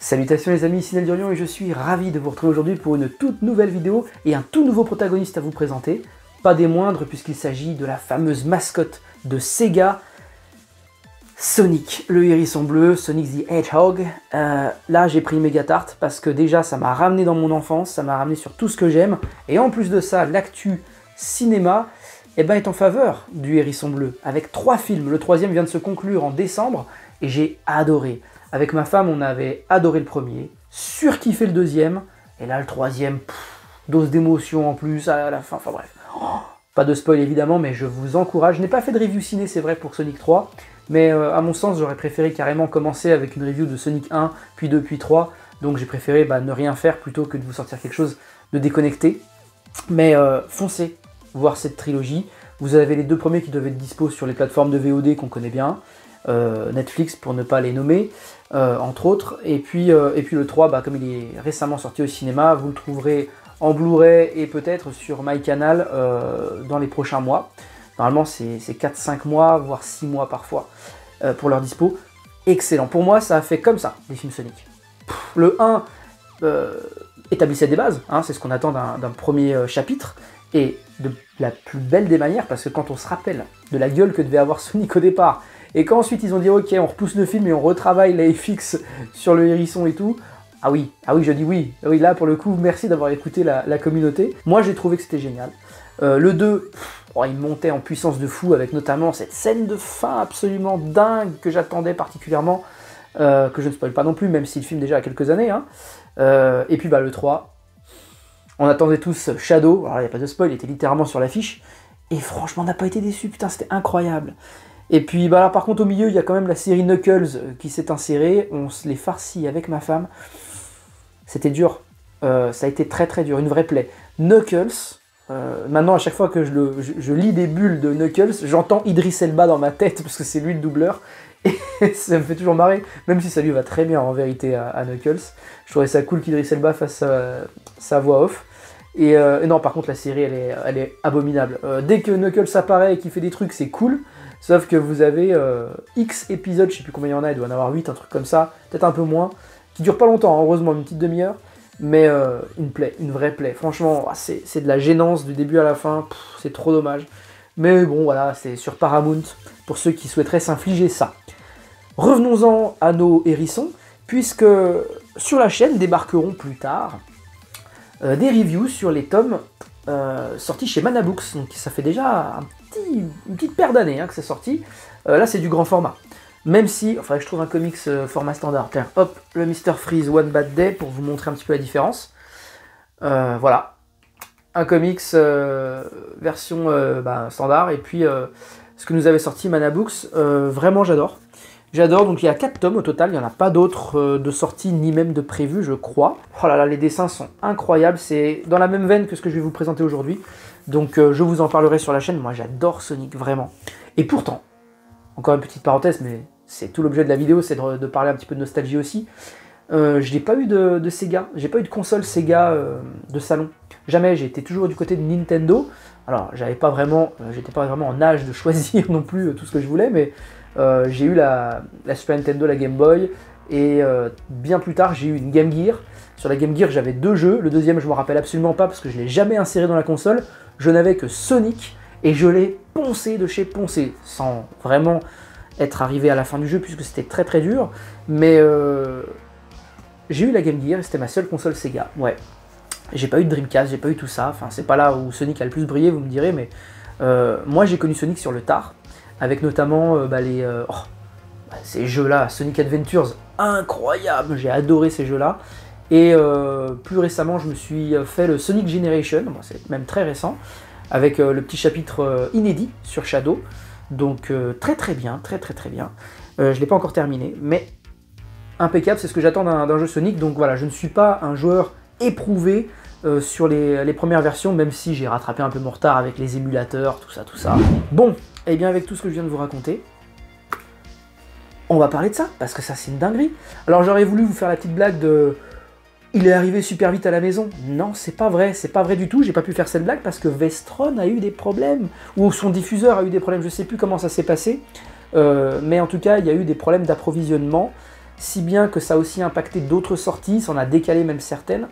Salutations les amis, ici Neldurion et je suis ravi de vous retrouver aujourd'hui pour une toute nouvelle vidéo et un tout nouveau protagoniste à vous présenter. Pas des moindres puisqu'il s'agit de la fameuse mascotte de Sega, Sonic, le hérisson bleu, Sonic the Hedgehog. Là j'ai pris une méga tarte parce que déjà ça m'a ramené dans mon enfance, ça m'a ramené sur tout ce que j'aime. Et en plus de ça, l'actu cinéma est en faveur du hérisson bleu. Avec 3 films, le 3e vient de se conclure en décembre et j'ai adoré. Avec ma femme, on avait adoré le premier, surkiffé le 2e, et là le 3e, dose d'émotion en plus à la fin, enfin bref. Pas de spoil évidemment, mais je vous encourage. Je n'ai pas fait de review ciné, c'est vrai, pour Sonic 3, mais à mon sens, j'aurais préféré carrément commencer avec une review de Sonic 1, puis 2, puis 3, donc j'ai préféré ne rien faire plutôt que de vous sortir quelque chose de déconnecté. Mais foncez voir cette trilogie. Vous avez les 2 premiers qui doivent être dispo sur les plateformes de VOD qu'on connaît bien, Netflix pour ne pas les nommer, entre autres, et puis le 3, comme il est récemment sorti au cinéma, vous le trouverez en Blu-ray et peut-être sur MyCanal dans les prochains mois. Normalement c'est 4-5 mois, voire 6 mois parfois pour leur dispo. Excellent, pour moi ça a fait comme ça, les films Sonic. Le 1 établissait des bases, c'est ce qu'on attend d'un premier chapitre, et de la plus belle des manières, parce que quand on se rappelle de la gueule que devait avoir Sonic au départ, et quand ensuite ils ont dit ok on repousse le film et on retravaille les FX sur le hérisson et tout, ah oui je dis oui, là pour le coup merci d'avoir écouté la communauté. Moi j'ai trouvé que c'était génial. Le 2, il montait en puissance de fou avec notamment cette scène de fin absolument dingue que j'attendais particulièrement, que je ne spoil pas non plus même si le film déjà a quelques années. Et puis le 3, on attendait tous Shadow, alors il n'y a pas de spoil, il était littéralement sur l'affiche, et franchement on n'a pas été déçus, putain c'était incroyable. Et puis là par contre au milieu il y a quand même la série Knuckles qui s'est insérée, on se les farcit avec ma femme, c'était dur, ça a été très très dur, une vraie plaie. Knuckles, maintenant à chaque fois que je lis des bulles de Knuckles, j'entends Idris Elba dans ma tête parce que c'est lui le doubleur, et ça me fait toujours marrer, même si ça lui va très bien en vérité à Knuckles. Je trouvais ça cool qu'Idris Elba fasse sa voix off. Et non, par contre la série elle est abominable. Dès que Knuckles apparaît et qu'il fait des trucs, c'est cool. Sauf que vous avez X épisodes, je sais plus combien il y en a, il doit en avoir 8, un truc comme ça, peut-être un peu moins, qui dure pas longtemps, heureusement, une petite demi-heure, mais une plaie, une vraie plaie. Franchement, c'est de la gênance du début à la fin, c'est trop dommage. Mais bon, voilà, c'est sur Paramount, pour ceux qui souhaiteraient s'infliger ça. Revenons-en à nos hérissons, puisque sur la chaîne débarqueront plus tard des reviews sur les tomes sortis chez Manabooks, donc ça fait déjà une petite paire d'années que c'est sorti. Là c'est du grand format, même si, il faudrait que je trouve un comics format standard. Tiens, hop, le Mr. Freeze One Bad Day pour vous montrer un petit peu la différence. Voilà, un comics version standard, et puis ce que nous avait sorti Manabooks, vraiment j'adore. J'adore, donc il y a 4 tomes au total, il n'y en a pas d'autres de sortie, ni même de prévu, je crois. Oh là là, les dessins sont incroyables, c'est dans la même veine que ce que je vais vous présenter aujourd'hui. Donc je vous en parlerai sur la chaîne, moi j'adore Sonic, vraiment. Et pourtant, encore une petite parenthèse, mais c'est tout l'objet de la vidéo, c'est de parler un petit peu de nostalgie aussi. Je n'ai pas eu de Sega, j'ai pas eu de console Sega de salon. Jamais, j'ai été toujours du côté de Nintendo. Alors j'étais pas vraiment en âge de choisir non plus tout ce que je voulais, mais j'ai eu la Super Nintendo, la Game Boy, et bien plus tard j'ai eu une Game Gear. Sur la Game Gear j'avais 2 jeux, le deuxième je me rappelle absolument pas parce que je l'ai jamais inséré dans la console. Je n'avais que Sonic et je l'ai poncé de chez poncé, sans vraiment être arrivé à la fin du jeu puisque c'était très très dur. Mais j'ai eu la Game Gear et c'était ma seule console Sega, ouais. J'ai pas eu de Dreamcast, j'ai pas eu tout ça, enfin c'est pas là où Sonic a le plus brillé vous me direz, mais moi j'ai connu Sonic sur le tard, avec notamment ces jeux-là, Sonic Adventures, incroyable, j'ai adoré ces jeux-là. Et plus récemment, je me suis fait le Sonic Generation, c'est même très récent, avec le petit chapitre inédit sur Shadow. Donc très très bien, très bien. Je ne l'ai pas encore terminé, mais impeccable, c'est ce que j'attends d'un jeu Sonic. Donc voilà, je ne suis pas un joueur éprouvé sur les premières versions, même si j'ai rattrapé un peu mon retard avec les émulateurs, tout ça. Bon, et bien avec tout ce que je viens de vous raconter, on va parler de ça, parce que ça c'est une dinguerie. Alors j'aurais voulu vous faire la petite blague de... Il est arrivé super vite à la maison. Non, c'est pas vrai du tout, j'ai pas pu faire cette blague parce que Vestron a eu des problèmes, ou son diffuseur a eu des problèmes, je sais plus comment ça s'est passé, mais en tout cas il y a eu des problèmes d'approvisionnement, si bien que ça a aussi impacté d'autres sorties, ça en a décalé même certaines.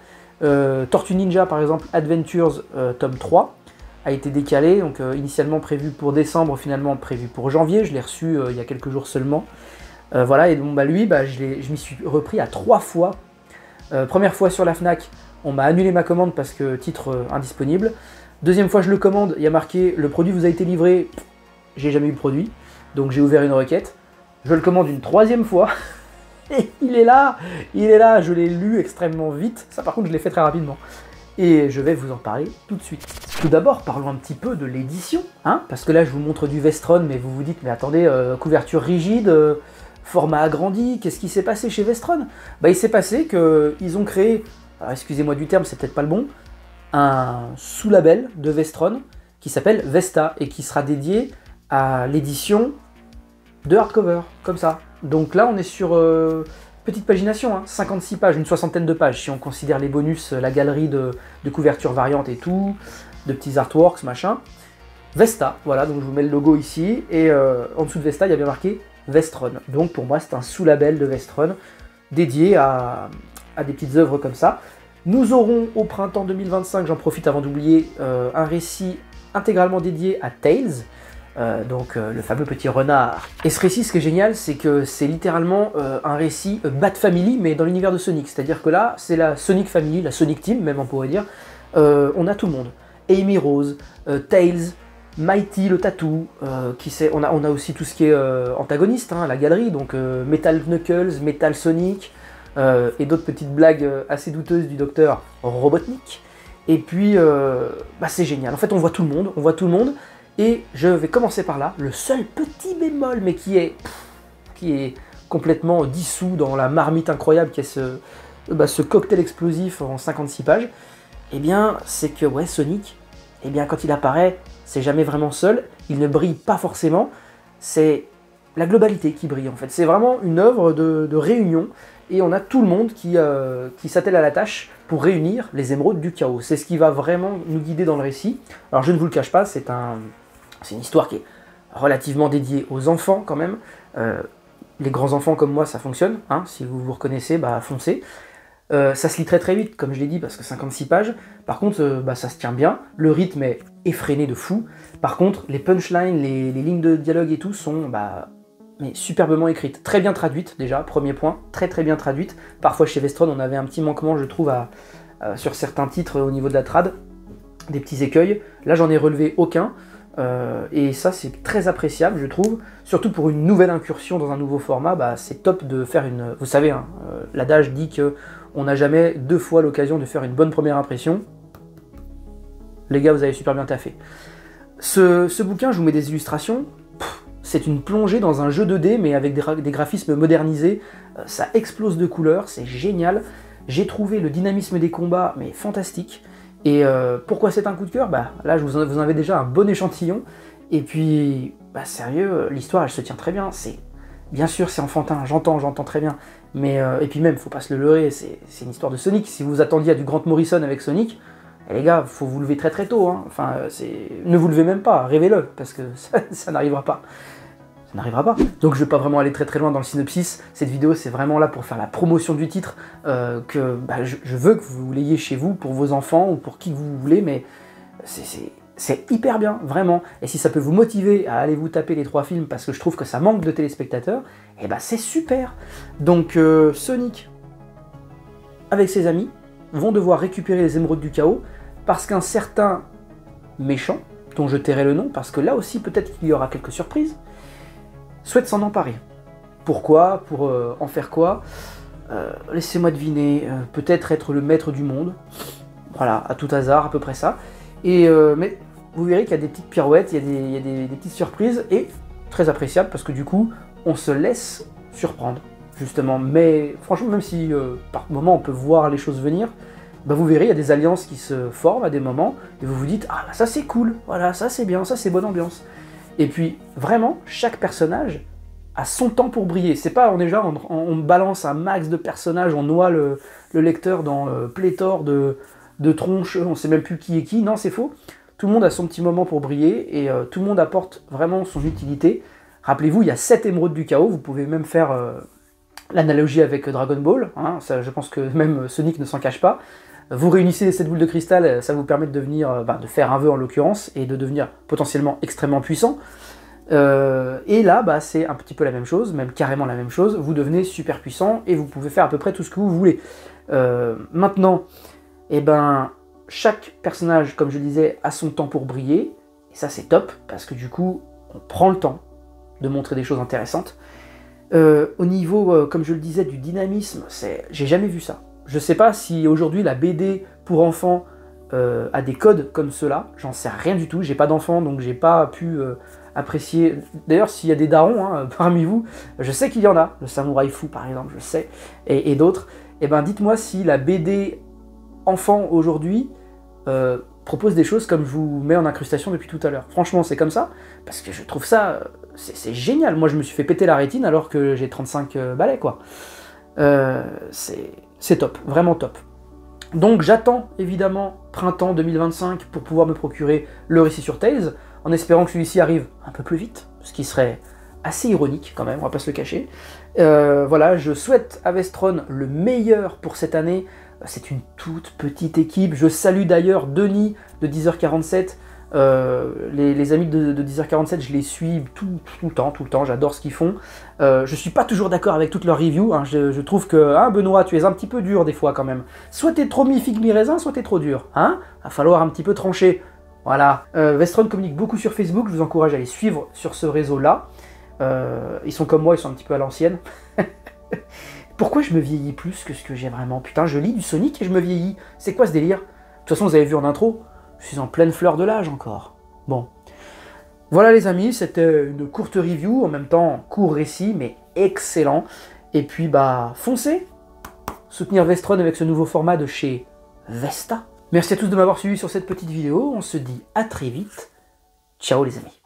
Tortue Ninja par exemple, Adventures tome 3 a été décalé, donc initialement prévu pour décembre, finalement prévu pour janvier, je l'ai reçu il y a quelques jours seulement. Voilà, et donc lui, je m'y suis repris à 3 fois. Première fois sur la Fnac, on m'a annulé ma commande parce que titre indisponible. Deuxième fois je le commande, il y a marqué le produit vous a été livré, j'ai jamais eu le produit, donc j'ai ouvert une requête. Je le commande une troisième fois, et il est là, je l'ai lu extrêmement vite, ça par contre je l'ai fait très rapidement. Et je vais vous en parler tout de suite. Tout d'abord, parlons un petit peu de l'édition, hein, parce que là je vous montre du Vestron, mais vous vous dites, mais attendez, couverture rigide, format agrandi, qu'est-ce qui s'est passé chez Vestron? Il s'est passé qu'ils ont créé, excusez-moi du terme, c'est peut-être pas le bon, un sous-label de Vestron qui s'appelle Vesta et qui sera dédié à l'édition de hardcover, comme ça. Donc là on est sur petite pagination, hein, 56 pages, une soixantaine de pages si on considère les bonus, la galerie de couvertures variantes et tout, de petits artworks, machin. Vesta, voilà, donc je vous mets le logo ici, et en dessous de Vesta il y a bien marqué Vestron. Donc pour moi c'est un sous-label de Vestron dédié à des petites œuvres comme ça. Nous aurons au printemps 2025, j'en profite avant d'oublier, un récit intégralement dédié à Tails, le fameux petit renard. Et ce récit, ce qui est génial, c'est que c'est littéralement un récit Bat Family, mais dans l'univers de Sonic. C'est-à-dire que là, c'est la Sonic Family, la Sonic Team, même on pourrait dire. On a tout le monde. Amy Rose, Tails, Mighty le tatou, on a aussi tout ce qui est antagoniste, hein, la galerie, donc Metal Knuckles, Metal Sonic, et d'autres petites blagues assez douteuses du docteur Robotnik. Et puis, c'est génial. En fait, on voit tout le monde, et je vais commencer par là. Le seul petit bémol, mais qui est complètement dissous dans la marmite incroyable qui est ce cocktail explosif en 56 pages, eh bien, c'est que, ouais, Sonic, eh bien, quand il apparaît, c'est jamais vraiment seul, il ne brille pas forcément, c'est la globalité qui brille, en fait. C'est vraiment une œuvre de réunion, et on a tout le monde qui s'attelle à la tâche pour réunir les émeraudes du chaos. C'est ce qui va vraiment nous guider dans le récit. Alors je ne vous le cache pas, c'est une histoire qui est relativement dédiée aux enfants quand même. Les grands enfants comme moi, ça fonctionne, hein, si vous vous reconnaissez, foncez. Ça se lit très très vite, comme je l'ai dit, parce que 56 pages. Par contre, ça se tient bien. Le rythme est effréné de fou. Par contre, les punchlines, les lignes de dialogue et tout sont mais superbement écrites. Très bien traduites, déjà, premier point. Très très bien traduites. Parfois, chez Vestron, on avait un petit manquement, je trouve, sur certains titres au niveau de la trad. Des petits écueils. Là, j'en ai relevé aucun. Et ça, c'est très appréciable, je trouve. Surtout pour une nouvelle incursion dans un nouveau format, c'est top de faire une... Vous savez, hein, l'adage dit que on n'a jamais deux fois l'occasion de faire une bonne première impression. Les gars, vous avez super bien taffé. Ce bouquin, je vous mets des illustrations. C'est une plongée dans un jeu 2D, mais avec des graphismes modernisés. Ça explose de couleurs, c'est génial. J'ai trouvé le dynamisme des combats, mais fantastique. Et pourquoi c'est un coup de cœur? Là, vous en avez déjà un bon échantillon. Et puis, sérieux, l'histoire, elle se tient très bien. Bien sûr, c'est enfantin, j'entends très bien. Mais, et puis même, faut pas se le leurrer, c'est une histoire de Sonic. Si vous attendiez à du Grant Morrison avec Sonic, les gars, faut vous lever très très tôt. Hein. Enfin, ne vous levez même pas, rêvez-le, parce que ça n'arrivera pas. Ça n'arrivera pas. Donc je vais pas vraiment aller très très loin dans le synopsis. Cette vidéo, c'est vraiment là pour faire la promotion du titre, que je veux que vous l'ayez chez vous, pour vos enfants, ou pour qui vous voulez, mais c'est hyper bien, vraiment. Et si ça peut vous motiver à aller vous taper les 3 films, parce que je trouve que ça manque de téléspectateurs, c'est super. Donc Sonic, avec ses amis, vont devoir récupérer les émeraudes du chaos, parce qu'un certain méchant, dont je tairai le nom, parce que là aussi peut-être qu'il y aura quelques surprises, souhaite s'en emparer. Pourquoi? Pour en faire quoi? Laissez-moi deviner, peut-être être le maître du monde. Voilà, à tout hasard, à peu près ça. Et mais vous verrez qu'il y a des petites pirouettes, il y a des petites surprises, et très appréciable, parce que du coup, on se laisse surprendre, justement. Mais franchement, même si par moments on peut voir les choses venir, vous verrez, il y a des alliances qui se forment à des moments, et vous vous dites, ah ça c'est cool, voilà, ça c'est bien, ça c'est bonne ambiance. Et puis, vraiment, chaque personnage a son temps pour briller. C'est pas, on balance un max de personnages, on noie le lecteur dans pléthore de tronches, on sait même plus qui est qui. Non, c'est faux. Tout le monde a son petit moment pour briller, et tout le monde apporte vraiment son utilité. Rappelez-vous, il y a 7 émeraudes du chaos, vous pouvez même faire l'analogie avec Dragon Ball, hein, ça, je pense que même Sonic ne s'en cache pas. Vous réunissez cette boule de cristal, ça vous permet de devenir, de faire un vœu en l'occurrence, et de devenir potentiellement extrêmement puissant. Et là, c'est un petit peu la même chose, même carrément la même chose, vous devenez super puissant, et vous pouvez faire à peu près tout ce que vous voulez. Maintenant, chaque personnage, comme je le disais, a son temps pour briller, et ça c'est top, parce que du coup, on prend le temps de montrer des choses intéressantes. Au niveau, comme je le disais, du dynamisme, j'ai jamais vu ça. Je sais pas si aujourd'hui la BD pour enfants a des codes comme ceux-là, j'en sais rien du tout, j'ai pas d'enfant donc j'ai pas pu apprécier. D'ailleurs, s'il y a des darons parmi vous, je sais qu'il y en a, le Samouraï Fou par exemple, je sais, et d'autres, et dites-moi si la BD enfant aujourd'hui propose des choses comme je vous mets en incrustation depuis tout à l'heure. Franchement, c'est comme ça, parce que je trouve ça, c'est génial. Moi, je me suis fait péter la rétine alors que j'ai 35 balais, quoi. C'est top, vraiment top. Donc j'attends évidemment printemps 2025 pour pouvoir me procurer le récit sur Tales, en espérant que celui-ci arrive un peu plus vite, ce qui serait assez ironique quand même, on va pas se le cacher. Voilà, je souhaite à Vestron le meilleur pour cette année. C'est une toute petite équipe. Je salue d'ailleurs Denis de 10h47. Les amis de 10h47, je les suis tout le temps, j'adore ce qu'ils font. Je suis pas toujours d'accord avec toutes leurs reviews, hein. Je trouve que, Benoît, tu es un petit peu dur des fois quand même. Soit t'es trop mi-figue mi-raisin, soit t'es trop dur, hein. Va falloir un petit peu trancher. Voilà. Vestron communique beaucoup sur Facebook, je vous encourage à les suivre sur ce réseau-là. Ils sont comme moi, ils sont un petit peu à l'ancienne. Pourquoi je me vieillis plus que ce que j'ai vraiment? Putain, je lis du Sonic et je me vieillis. C'est quoi ce délire? De toute façon, vous avez vu en intro, je suis en pleine fleur de l'âge encore. Bon. Voilà les amis, c'était une courte review, en même temps court récit, mais excellent. Et puis foncez soutenir Vestron avec ce nouveau format de chez Vesta. Merci à tous de m'avoir suivi sur cette petite vidéo, on se dit à très vite. Ciao les amis.